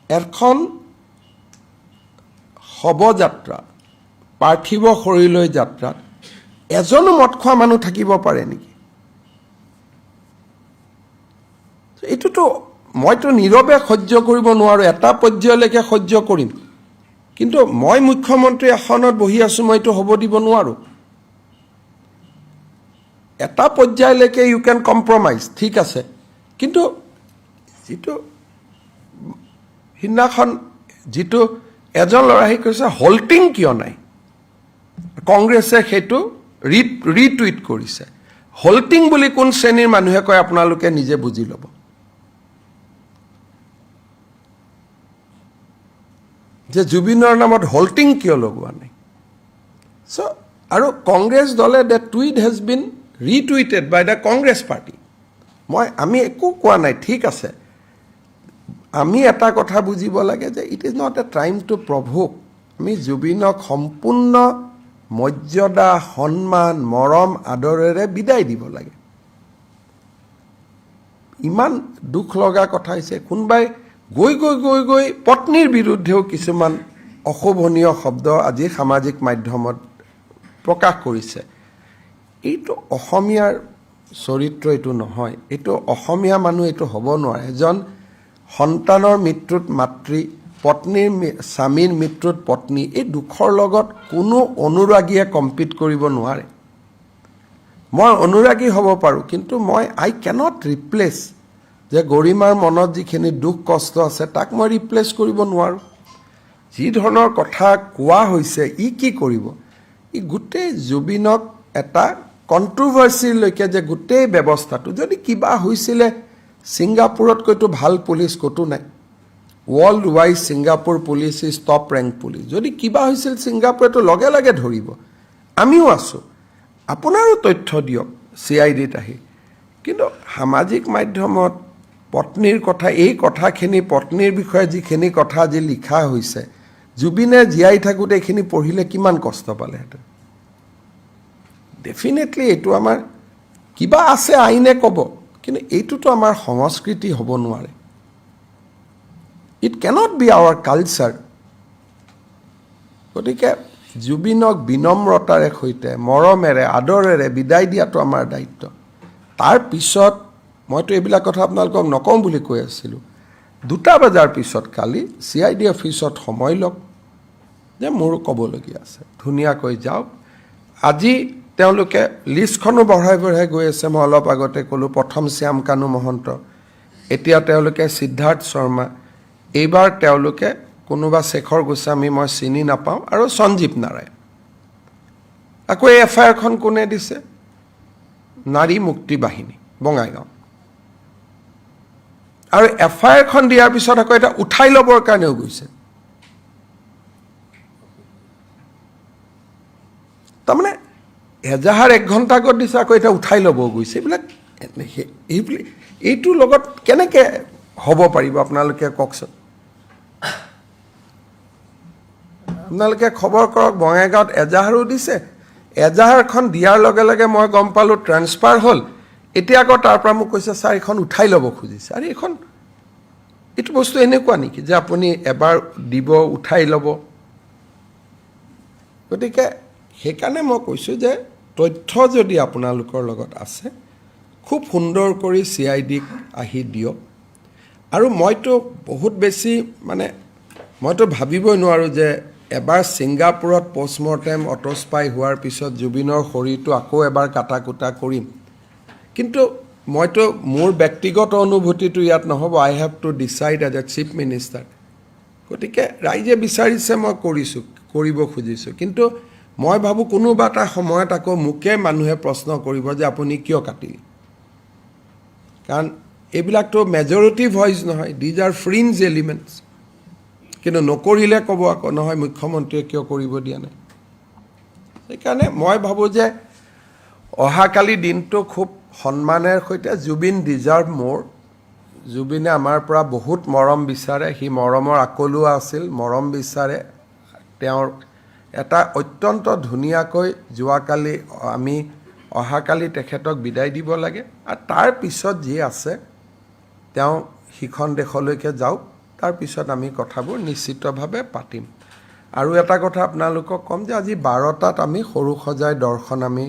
এখন শৱযাত্ৰা পাৰ্থিৱ শৰীৰলৈ যাত্ৰাত এজনো মদ খোৱা মানুহ থাকিব পাৰে নেকি এইটোতো মইতো নীৰৱে সহ্য কৰিব নোৱাৰো এটা পৰ্যায়লৈকে সহ্য কৰিম কিন্তু মই মুখ্যমন্ত্ৰী আসনত বহি আছো মই এইটো হ'ব দিব নোৱাৰো এটা পৰ্যায়লৈকে ইউ ক্যান কম্প্ৰমাইজ ঠিক আছে কিন্তু যিটো হিন্নাখন যিটো এজন লৰাই কৈছে হল্টিং কিয় নাই কংগ্ৰেছে সেইটো ৰিটুইট কৰিছে হল্টিং বুলি কোন শ্ৰেণীৰ মানুহে কয় আপোনালোকে নিজে বুজি ল'ব যে জুবিনৰ নামত হল্টিং কিয় লগোৱা নাই সো আৰু কংগ্ৰেছ দলে the tweet has been retweeted by the Congress party আমি একো কোৱা নাই ঠিক আছে আমি এটা কথা বুজিব লাগে যে it is not a time to provoke আমি জুবিনক সম্পূৰ্ণ মৰ্যাদা সন্মান মৰম আদৰেৰে বিদায় দিব লাগে ইমান দুখ লগা কথা হৈছে কোনবাই গৈ গৈ গৈ গৈ পত্নীৰ বিৰুদ্ধেও কিছুমান অশোভনীয় শব্দ আজি সামাজিক মাধ্যমত প্ৰকাশ কৰিছে এইটো অসমীয়াৰ চৰিত্ৰ এইটো নহয় এইটো অসমীয়া মানুহ এইটো হ'ব নোৱাৰে এজন সন্তানৰ মৃত্যুত মাতৃ পত্নীৰ স্বামীৰ মৃত্যুত পত্নী এই দুখৰ লগত কোনো অনুৰাগীয়ে কম্পিট কৰিব নোৱাৰে মই অনুৰাগী হ'ব পাৰোঁ কিন্তু মই আই কেনট ৰিপ্লেচ যে গৰিমাৰ মনত যিখিনি দুখ কষ্ট আছে তাক মই ৰিপ্লেচ কৰিব নোৱাৰোঁ যি ধৰণৰ কথা কোৱা হৈছে ই কি কৰিব ই গোটেই জুবিনক এটা কণ্ট্ৰভাৰ্চিলৈকে যে গোটেই ব্যৱস্থাটো যদি কিবা হৈছিলে ছিংগাপুৰতকৈতো ভাল পুলিচ ক'তো নাই world wise Singapore police is top rank police যদি কিবা হৈছিল ছিংগাপুৰেতো লগে লগে ধৰিব আমিও আছোঁ আপোনাৰো তথ্য দিয়ক CIDত আহি কিন্তু সামাজিক মাধ্যমত পত্নীৰ কথা এই কথাখিনি পত্নীৰ বিষয়ে যিখিনি কথা আজি লিখা হৈছে জুবিনে জীয়াই থাকোঁতে এইখিনি পঢ়িলে কিমান কষ্ট পালেহেঁতেন ডেফিনেটলি এইটো আমাৰ কিবা আছে আইনে ক'ব কিন্তু এইটোতো আমাৰ সংস্কৃতি হ'ব নোৱাৰে it cannot be our culture গতিকে জুবিনক বিনম্ৰতাৰে সৈতে মৰমেৰে আদৰেৰে বিদায় দিয়াটো আমাৰ দায়িত্ব তাৰ পিছত মইতো এইবিলাক কথা আপোনালোকক নকওঁ বুলি কৈ আছিলোঁ 2টা বজাৰ পিছত কালি CID অফিচত সময় লওক যে মোৰ ক'বলগীয়া আছে ধুনীয়াকৈ যাওক আজি তেওঁলোকে লিষ্টখনো বঢ়াই বঢ়াই গৈ আছে মই অলপ আগতে ক'লোঁ প্ৰথম শ্যাম কানু মহন্ত এতিয়া তেওঁলোকে সিদ্ধাৰ্থ শৰ্মা এইবাৰ তেওঁলোকে কোনোবা শেখৰ গোস্বামী মই চিনি নাপাওঁ আৰু সঞ্জীৱ নাৰায়ণ আকৌ এই এফআইআৰখন কোনে দিছে নাৰী মুক্তি বাহিনী বঙাইগাঁও আৰু এফআইআৰখন দিয়াৰ পিছত আকৌ এটা উঠাই ল'বৰ কাৰণেও গৈছে তাৰমানে এজাহাৰ 1 ঘণ্টা আগত দিছে আকৌ এটা উঠাই ল'ব গৈছে এইটোৰ লগত কেনেকৈ হ'ব পাৰিব আপোনালোকে কওকচোন আপোনালোকে খবৰ কৰক বঙাইগাঁৱত এজাহাৰো দিছে এজাহাৰখন দিয়াৰ লগে লগে মই গম পালোঁ ট্ৰান্সফাৰ হ'ল এতিয়া আকৌ তাৰ পৰা মোক কৈছে ছাৰ এইখন উঠাই ল'ব খুজিছে আৰু এইটো বস্তু এনেকুৱা নেকি যে আপুনি এবাৰ দিব উঠাই ল'ব গতিকে সেইকাৰণে মই কৈছোঁ যে তথ্য যদি আপোনালোকৰ লগত আছে খুব সুন্দৰ কৰি CIDক আহি দিয়ক আৰু মইতো বহুত বেছি মানে মইতো ভাবিবই নোৱাৰোঁ যে এবাৰ ছিংগাপুৰত পষ্টমৰ্টেম অটোস্পাই হোৱাৰ পিছত জুবিনৰ শৰীৰটো আকৌ এবাৰ কাটা কুটা কৰিম কিন্তু মইতো মোৰ ব্যক্তিগত অনুভূতিটো ইয়াত নহ'ব I have to decide as a chief minister গতিকে ৰাইজে বিচাৰিছে মই কৰিব খুজিছোঁ কিন্তু মই ভাবোঁ কোনোবা এটা সময়ত আকৌ মোকে মানুহে প্ৰশ্ন কৰিব যে আপুনি কিয় কাটিলে কাৰণ এইবিলাকতো মেজৰিটি ভইচ নহয় দিজ আৰ ফ্ৰিঞ্জ এলিমেণ্টছ কিন্তু নকৰিলে ক'ব আকৌ নহয় মুখ্যমন্ত্ৰীয়ে কিয় কৰিব দিয়া নাই সেইকাৰণে মই ভাবোঁ যে অহাকালি দিনটো খুব সন্মানেৰে সৈতে জুবিন ডিজাৰ্ভ মোৰ জুবিনে আমাৰ পৰা বহুত মৰম বিচাৰে সি মৰমৰ আকলুৱা আছিল মৰম বিচাৰে তেওঁৰ এটা অত্যন্ত ধুনীয়াকৈ যোৱাকালি আমি অহাকালি তেখেতক বিদায় দিব লাগে আৰু তাৰ পিছত যি আছে তেওঁ সিখন দেশলৈকে যাওক তাৰ পিছত আমি কথাবোৰ নিশ্চিতভাৱে পাতিম আৰু এটা কথা আপোনালোকক ক'ম যে আজি 12টাত আমি সৰু সজাই দৰ্শন আমি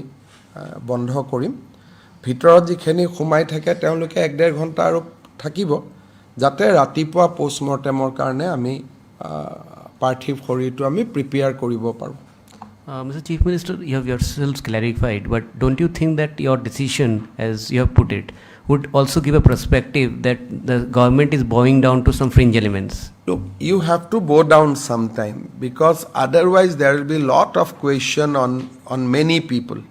বন্ধ কৰিম ভিতৰত যিখিনি সোমাই থাকে তেওঁলোকে 1.5 ঘণ্টা আৰু থাকিব যাতে ৰাতিপুৱা পোষ্টমৰ্টেমৰ কাৰণে আমি পাৰ্থিৱ শৰীৰটো আমি প্ৰিপেয়াৰ কৰিব পাৰোঁ Mr. Chief Minister, you have yourselves clarified, but don't you think that your decision, as you have put it, would also give a perspective that the government is bowing down to some fringe elements? Look, you have to bow down sometime because otherwise there will be lot of question on many people.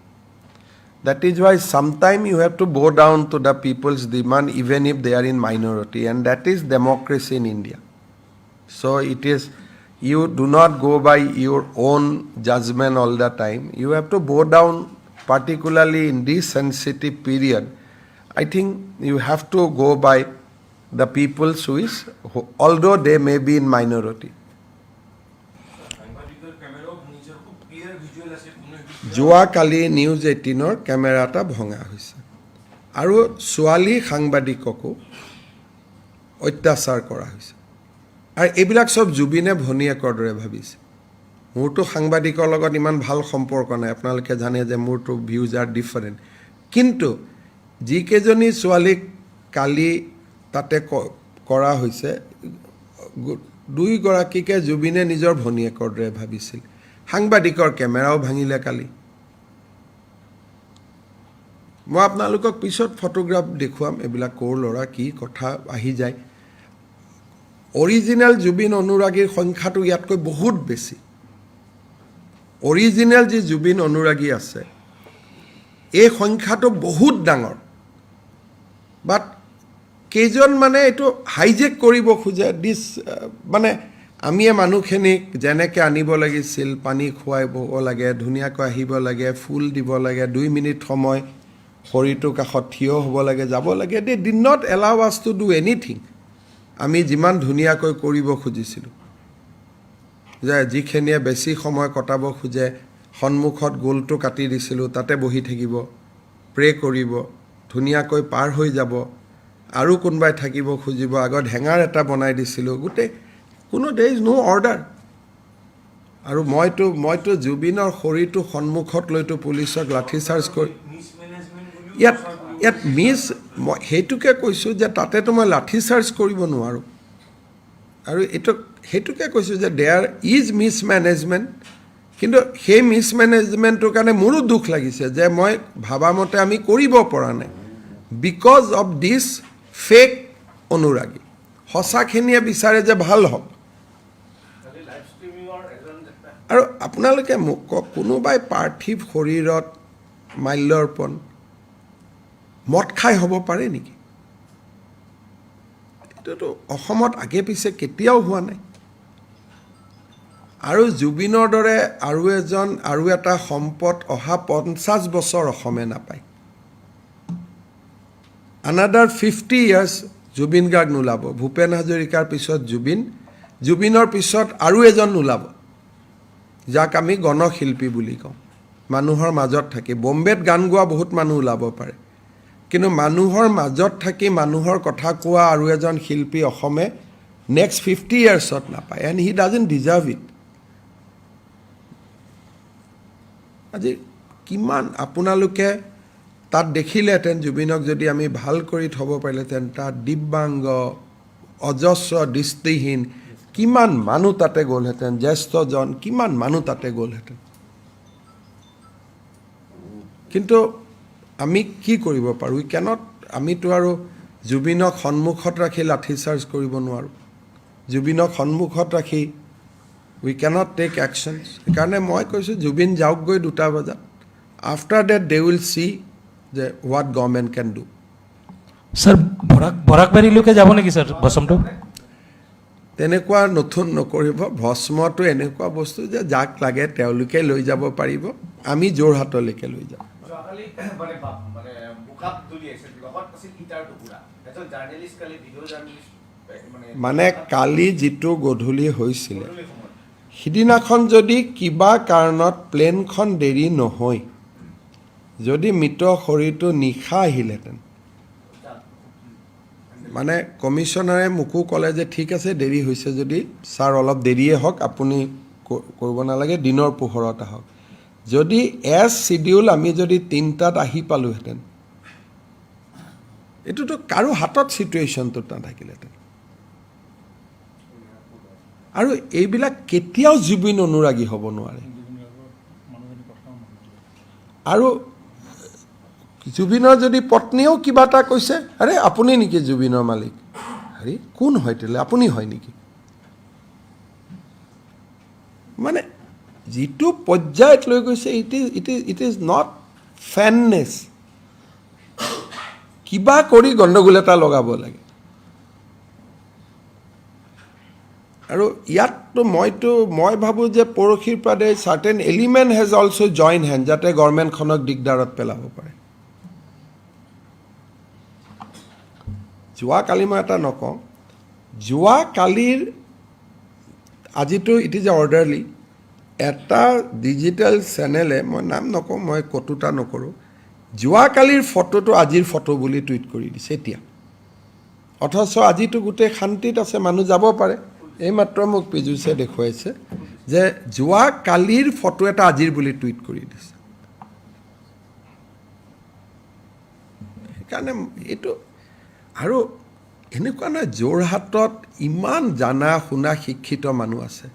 That is why sometime you have to bow down to the people's demand even if they are in minority and that is democracy in India. So it is, you do not go by your own judgment all the time. You have to bow down particularly in this sensitive period. I think you have to go by the people's wish although they may be in minority. যোৱাকালি news 18ৰ camera এটা ভঙা হৈছে আৰু ছোৱালী সাংবাদিককো অত্যাচাৰ কৰা হৈছে আৰু এইবিলাক সব জুবিনে ভনীয়েকৰ দৰে ভাবিছে মোৰতো সাংবাদিকৰ লগত ইমান ভাল সম্পৰ্ক নাই আপোনালোকে জানে যে মোৰতো ভিউজ আৰ ডিফাৰেণ্ট কিন্তু যিকেইজনী ছোৱালীক কালি তাতে কৰা হৈছে দুইগৰাকীকে জুবিনে নিজৰ ভনীয়েকৰ দৰে ভাবিছিল সাংবাদিকৰ কেমেৰাও ভাঙিলে কালি মই আপোনালোকক পিছত ফটোগ্ৰাফ দেখুৱাম এইবিলাক ক'ৰ ল'ৰা কি কথা আহি যায় অৰিজিনেল জুবিন অনুৰাগীৰ সংখ্যাটো ইয়াতকৈ বহুত বেছি অৰিজিনেল যি জুবিন অনুৰাগী আছে এই সংখ্যাটো বহুত ডাঙৰ বাট কেইজন মানে এইটো হাইজেক কৰিব খোজে দিছ মানে আমিয়ে মানুহখিনিক যেনেকৈ আনিব লাগিছিল পানী খুৱাইব লাগে ধুনীয়াকৈ আহিব লাগে ফুল দিব লাগে 2 মিনিট সময় শৰীৰটোৰ কাষত থিয় হ'ব লাগে যাব লাগে দে ডিড নট এলাউ আছ টু ডু এনিথিং আমি যিমান ধুনীয়াকৈ কৰিব খুজিছিলোঁ যে যিখিনিয়ে বেছি সময় কটাব খোজে সন্মুখত গোলটো কাটি দিছিলোঁ তাতে বহি থাকিব প্ৰে কৰিব ধুনীয়াকৈ পাৰ হৈ যাব আৰু কোনোবাই থাকিব খুজিব আগত হেঙাৰ এটা বনাই দিছিলোঁ গোটেই কোনো দে ইজ নো অৰ্ডাৰ আৰু মইতো জুবিনৰ শৰীৰটো সন্মুখত লৈতো পুলিচক লাঠি চাৰ্জ কৰি ইয়াত মই সেইটোকে কৈছোঁ যে তাতেতো মই লাঠি চাৰ্জ কৰিব নোৱাৰোঁ আৰু সেইটোকে কৈছোঁ যে দেয়াৰ ইজ মিছমেনেজমেণ্ট কিন্তু সেই মিছমেনেজমেণ্টটোৰ কাৰণে মোৰো দুখ লাগিছে যে মই ভাবামতে আমি কৰিব পৰা নাই বিকজ অফ দিছ ফেক অনুৰাগী সঁচাখিনিয়ে বিচাৰে যে ভাল হওক আৰু আপোনালোকে মোক কওক কোনোবাই পাৰ্থিৱ শৰীৰত মাল্যাৰ্পণ মদ খাই হ'ব পাৰে নেকি এইটোতো অসমত আগে পিছে কেতিয়াও হোৱা নাই আৰু জুবিনৰ দৰে আৰু এটা সম্পদ অহা 50 বছৰ অসমে নাপায় another 50 years জুবিন গাৰ্গ নোলাব ভূপেন হাজৰিকাৰ পিছত জুবিনৰ পিছত আৰু এজন নোলাব যাক আমি গণশিল্পী বুলি কওঁ মানুহৰ মাজত থাকি বম্বেত গান গোৱা বহুত মানুহ ওলাব পাৰে কিন্তু মানুহৰ মাজত থাকি মানুহৰ কথা কোৱা আৰু এজন শিল্পী অসমে নেক্সট 50 ইয়াৰ্ছত নাপায় and he doesn't deserve it আজি কিমান আপোনালোকে তাত দেখিলেহেঁতেন জুবিনক যদি আমি ভাল কৰি থ'ব পাৰিলেহেঁতেন তাত দিব্যাংগ অজস্ৰ দৃষ্টিহীন কিমান মানুহ তাতে গ'লহেঁতেন জ্যেষ্ঠজন কিমান মানুহ তাতে গ'লহেঁতেন কিন্তু আমি কি কৰিব পাৰোঁ আমিতো আৰু জুবিনক সন্মুখত ৰাখি লাঠি চাৰ্জ কৰিব নোৱাৰোঁ জুবিনক সন্মুখত ৰাখি উই কেনট টেক একশ্যনছ সেইকাৰণে মই কৈছোঁ জুবিন যাওকগৈ 2টা বজাত after that they will see যে what government can do sir বৰাকবাৰীলৈকে যাব নেকি স্যাৰ বচমটো তেনেকুৱা নতুন নকৰিব ভস্মটো এনেকুৱা বস্তু যে যাক লাগে তেওঁলোকে লৈ যাব পাৰিব আমি যোৰহাটলৈকে লৈ যাম যোৱাকালি মানে বোকাত দলিয়াইছিল লগত আছিল ইটাৰ টুকুৰা এজন জাৰ্নেলিষ্ট কালি ভিডিঅ' জাৰ্নেলিষ্ট মানে কালি যিটো গধূলি হৈছিলে সিদিনাখন যদি কিবা কাৰণত প্লেনখন দেৰি নহয় যদি মৃত শৰীৰটো নিশা আহিলেহেঁতেন মানে কমিশ্যনাৰে মোকো ক'লে যে ঠিক আছে দেৰি হৈছে যদি ছাৰ অলপ দেৰিয়ে হওক আপুনি কৰিব নালাগে দিনৰ পোহৰত আহক যদি এজ চিডিউল আমি যদি 3টাত আহি পালোহেঁতেন এইটোতো কাৰো হাতত চিটুৱেশ্যনটোত নাথাকিলেহেঁতেন আৰু এইবিলাক কেতিয়াও জুবিন অনুৰাগী হ'ব নোৱাৰে আৰু জুবিনৰ যদি পত্নীয়েও কিবা এটা কৈছে আৰে আপুনি নেকি জুবিনৰ মালিক আৰে কোন হয় তেলে আপুনি হয় নেকি মানে যিটো পৰ্যায়ত লৈ গৈছে ইট ইজ নট ফেননেছ কিবা কৰি গণ্ডগোল এটা লগাব লাগে আৰু ইয়াততো মই ভাবোঁ যে পৰহিৰ পৰা certain element has also' join hand যাতে গভৰ্ণমেণ্টখনক দিগদাৰত পেলাব পাৰে যোৱাকালি মই এটা নকওঁ যোৱাকালিৰ আজিতো ইট ইজ অৰ্ডাৰলি এটা ডিজিটেল চেনেলে মই নাম নকওঁ মই কটুতা নকৰোঁ যোৱাকালিৰ ফটোটো আজিৰ ফটো বুলি টুইট কৰি দিছে এতিয়া অথচ আজিতো গোটেই শান্তিত আছে মানুহ যাব পাৰে এইমাত্ৰ মোক পীযুষে দেখুৱাইছে যে যোৱাকালিৰ ফটো এটা আজিৰ বুলি টুইট কৰি দিছে সেইকাৰণে এইটো আৰু এনেকুৱা নহয় যোৰহাটত ইমান জানা শুনা শিক্ষিত মানুহ আছে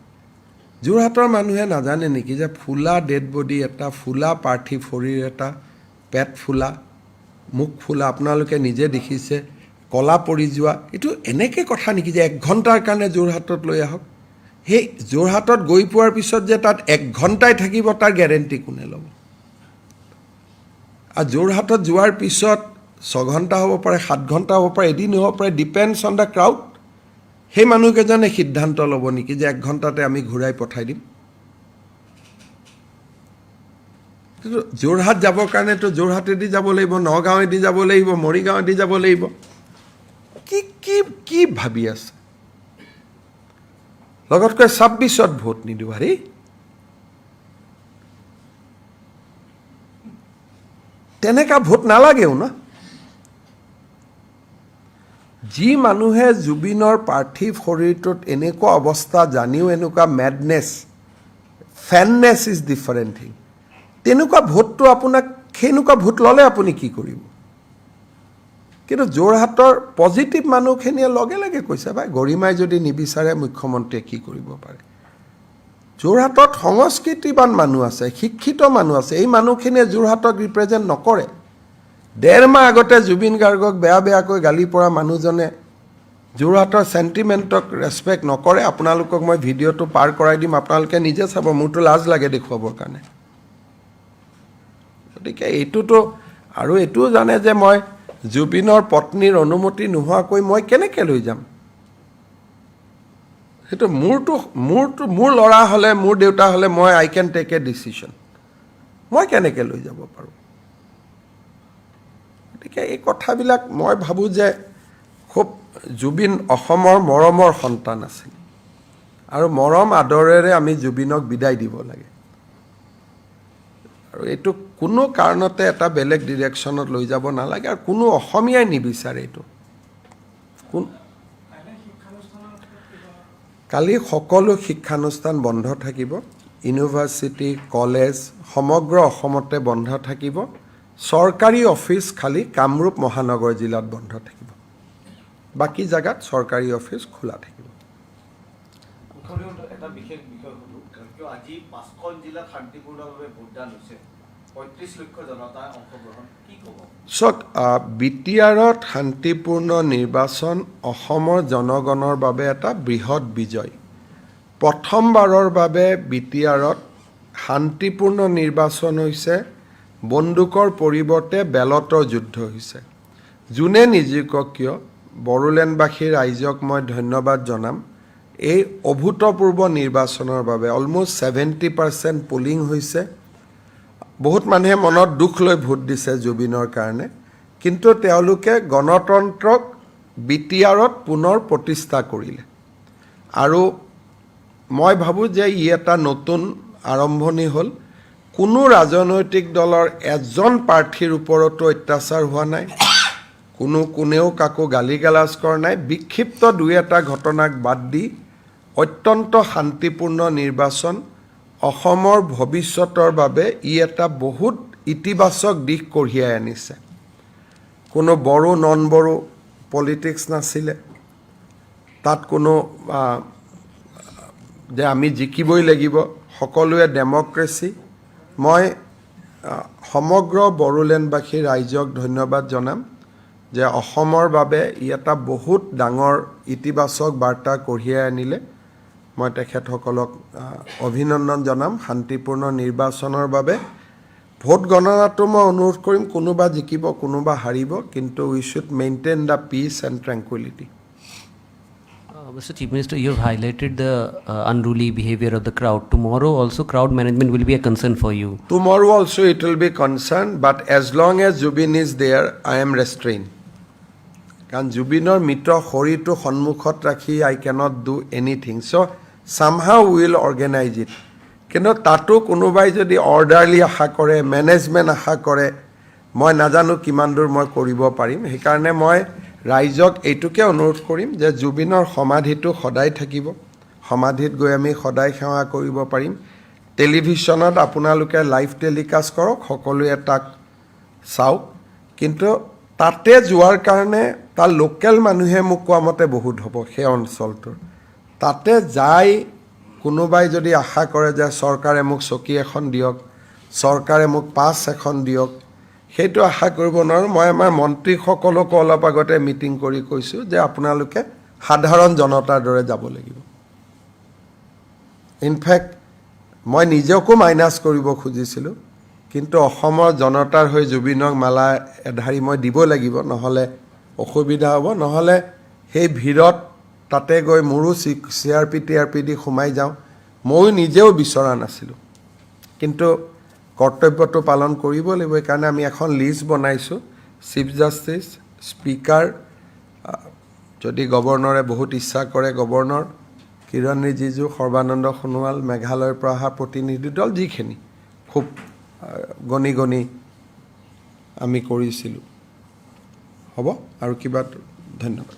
যোৰহাটৰ মানুহে নাজানে নেকি যে ফুলা ডেড বডি এটা ফুলা পাৰ্থিৱ শৰীৰ এটা পেট ফুলা মুখ ফুলা আপোনালোকে নিজে দেখিছে কলা পৰি যোৱা এইটো এনেকৈ কথা নেকি যে 1 ঘণ্টাৰ কাৰণে যোৰহাটত লৈ আহক সেই যোৰহাটত গৈ পোৱাৰ পিছত যে তাত 1 ঘণ্টাই থাকিব তাৰ গেৰেণ্টি কোনে ল'ব আৰু যোৰহাটত যোৱাৰ পিছত 6 ঘণ্টা হ'ব পাৰে 7 ঘণ্টা হ'ব পাৰে এদিন হ'ব পাৰে ডিপেণ্ডছ অন দ্য ক্ৰাউড সেই মানুহকেইজনে সিদ্ধান্ত ল'ব নেকি যে 1 ঘণ্টাতে আমি ঘূৰাই পঠাই দিম যোৰহাট যাবৰ কাৰণেতো যোৰহাটেদি যাব লাগিব নগাঁৱেদি যাব লাগিব মৰিগাঁৱেদি যাব লাগিব কি কি কি ভাবি আছে লগতকৈ 26ত ভোট নিদিওঁ হাৰি তেনেকুৱা ভোট নালাগেও ন যি মানুহে জুবিনৰ পাৰ্থিৱ শৰীৰটোত এনেকুৱা অৱস্থা জানিও এনেকুৱা মেডনেছ ফেননেছ ইজ ডিফাৰেণ্ট থিং তেনেকুৱা ভোটটো আপোনাক সেনেকুৱা ভোট ল'লে আপুনি কি কৰিব কিন্তু যোৰহাটৰ পজিটিভ মানুহখিনিয়ে লগে লগে কৈছে ভাই গৰিমাই যদি নিবিচাৰে মুখ্যমন্ত্ৰীয়ে কি কৰিব পাৰে যোৰহাটত সংস্কৃতিবান মানুহ আছে শিক্ষিত মানুহ আছে এই মানুহখিনিয়ে যোৰহাটক ৰিপ্ৰেজেণ্ট নকৰে 1.5 মাহ আগতে জুবিন গাৰ্গক বেয়াকৈ গালি পৰা মানুহজনে যোৰহাটৰ চেণ্টিমেণ্টক ৰেচপেক্ট নকৰে আপোনালোকক মই ভিডিঅ'টো পাৰ কৰাই দিম আপোনালোকে নিজে চাব মোৰতো লাজ লাগে দেখুৱাবৰ কাৰণে গতিকে এইটোতো আৰু এইটোও জানে যে মই জুবিনৰ পত্নীৰ অনুমতি নোহোৱাকৈ মই কেনেকৈ লৈ যাম সেইটো মোৰ ল'ৰা হ'লে মোৰ দেউতা হ'লে মই I can take a decision মই কেনেকৈ লৈ যাব পাৰোঁ গতিকে এই কথাবিলাক মই ভাবোঁ যে খুব জুবিন অসমৰ মৰমৰ সন্তান আছিল আৰু মৰম আদৰেৰে আমি জুবিনক বিদায় দিব লাগে আৰু এইটো কোনো কাৰণতে এটা বেলেগ ডিৰেকশ্যনত লৈ যাব নালাগে আৰু কোনো অসমীয়াই নিবিচাৰে এইটো কালি সকলো শিক্ষানুষ্ঠান বন্ধ থাকিব ইউনিভাৰ্চিটি কলেজ সমগ্ৰ অসমতে বন্ধ থাকিব চৰকাৰী অফিচ খালি কামৰূপ মহানগৰ জিলাত বন্ধ থাকিব বাকী জায়গাত চৰকাৰী অফিচ খোলা থাকিব এটা বিশেষ বিষয় হলো আজি 5খন জিলাত শান্তিপূৰ্ণভাৱে ভোটদান হৈছে 35 লক্ষ জনতা অংশগ্ৰহণ কি ক'ব চক বিটিআৰত শান্তিপূৰ্ণ নিৰ্বাচন অসমৰ জনগণৰ বাবে এটা বৃহৎ বিজয় প্ৰথমবাৰৰ বাবে বিটিআৰত শান্তিপূৰ্ণ নিৰ্বাচন হৈছে বন্দুকৰ পৰিৱৰ্তে বেলটৰ যুদ্ধ হৈছে যোনে নিজিকক কিয় বড়োলেণ্ডবাসী ৰাইজক মই ধন্যবাদ জনাম এই অভূতপূৰ্ব নিৰ্বাচনৰ বাবে অলমোষ্ট 70% পুলিং হৈছে বহুত মানুহে মনত দুখ লৈ ভোট দিছে জুবিনৰ কাৰণে কিন্তু তেওঁলোকে গণতন্ত্ৰক বিটিআৰত পুনৰ প্ৰতিষ্ঠা কৰিলে আৰু মই ভাবোঁ যে ই এটা নতুন আৰম্ভণি হ'ল কোনো ৰাজনৈতিক দলৰ এজন প্ৰাৰ্থীৰ ওপৰতো অত্যাচাৰ হোৱা নাই কোনেও কাকো গালিগালাজ কৰা নাই বিক্ষিপ্ত দুই এটা ঘটনাক বাদ দি অত্যন্ত শান্তিপূৰ্ণ নিৰ্বাচন অসমৰ ভৱিষ্যতৰ বাবে ই এটা বহুত ইতিবাচক দিশ কঢ়িয়াই আনিছে কোনো বড়ো নন বড়ো পলিটিক্স নাছিলে তাত কোনো যে আমি জিকিবই লাগিব সকলোৱে ডেমক্ৰেসি মই সমগ্ৰ বড়োলেণ্ডবাসী ৰাইজক ধন্যবাদ জনাম যে অসমৰ বাবে ই এটা বহুত ডাঙৰ ইতিবাচক বাৰ্তা কঢ়িয়াই আনিলে মই তেখেতসকলক অভিনন্দন জনাম শান্তিপূৰ্ণ নিৰ্বাচনৰ বাবে ভোট গণনাটো মই অনুৰোধ কৰিম কোনোবা জিকিব কোনোবা হাৰিব কিন্তু we should maintain the peace and tranquility Mr. Chief Minister, you have highlighted the unruly behavior of the crowd. Tomorrow also crowd management will be a concern for you. Tomorrow also it will be concerned, but as long as Jubin is there, I am restrained. Because Jubinor mitra horitu honmukhot rakhi, I cannot do anything. So somehow we will organize it. Kino tatu kunubai jodi orderly aha kore, management aha kore, moi najanu kiman dur moi koribo parim. Hekarne moi ৰাইজক এইটোকে অনুৰোধ কৰিম যে জুবিনৰ সমাধিটো সদায় থাকিব সমাধিত গৈ আমি সদায় সেৱা কৰিব পাৰিম টেলিভিছনত আপোনালোকে লাইভ টেলিকাষ্ট কৰক সকলোৱে তাক চাওক কিন্তু তাতে যোৱাৰ কাৰণে তাৰ লোকেল মানুহে মোক কোৱা মতে বহুত হ'ব সেই অঞ্চলটোৰ তাতে যাই কোনোবাই যদি আশা কৰে যে চৰকাৰে মোক চকী এখন দিয়ক চৰকাৰে মোক পাছ এখন দিয়ক সেইটো আশা কৰিব নোৱাৰো মই আমাৰ মন্ত্ৰীসকলক অলপ আগতে মিটিং কৰি কৈছো যে আপোনালোকে সাধাৰণ জনতাৰ দৰে যাব লাগিব ইনফেক্ট মই নিজেকো মাইনাস কৰিব খুজিছিলো কিন্তু অসমৰ জনতাৰ হৈ জুবিনক মালা এধাৰি মই দিব লাগিব নহলে অসুবিধা হ'ব নহলে সেই ভিৰত তাতে গৈ মোৰো সিআৰপি সোমাই যাওঁ মই নিজেও বিচৰা নাছিলো কিন্তু কৰ্তব্যটো পালন কৰিব লাগিব কাৰণ আমি এখন লিষ্ট বনাইছো চিফ জাস্টিস স্পিকাৰ যদি গভৰ্ণৰে বহুত ইচ্ছা কৰে গভৰ্ণৰ কিৰণ ৰিজিজু সৰ্বানন্দ সোণোৱাল মেঘালয়ৰ পৰা অহা প্ৰতিনিধি দল যিখিনি খুব গণি আমি কৰিছিলো হ'ব আৰু কিবা ধন্যবাদ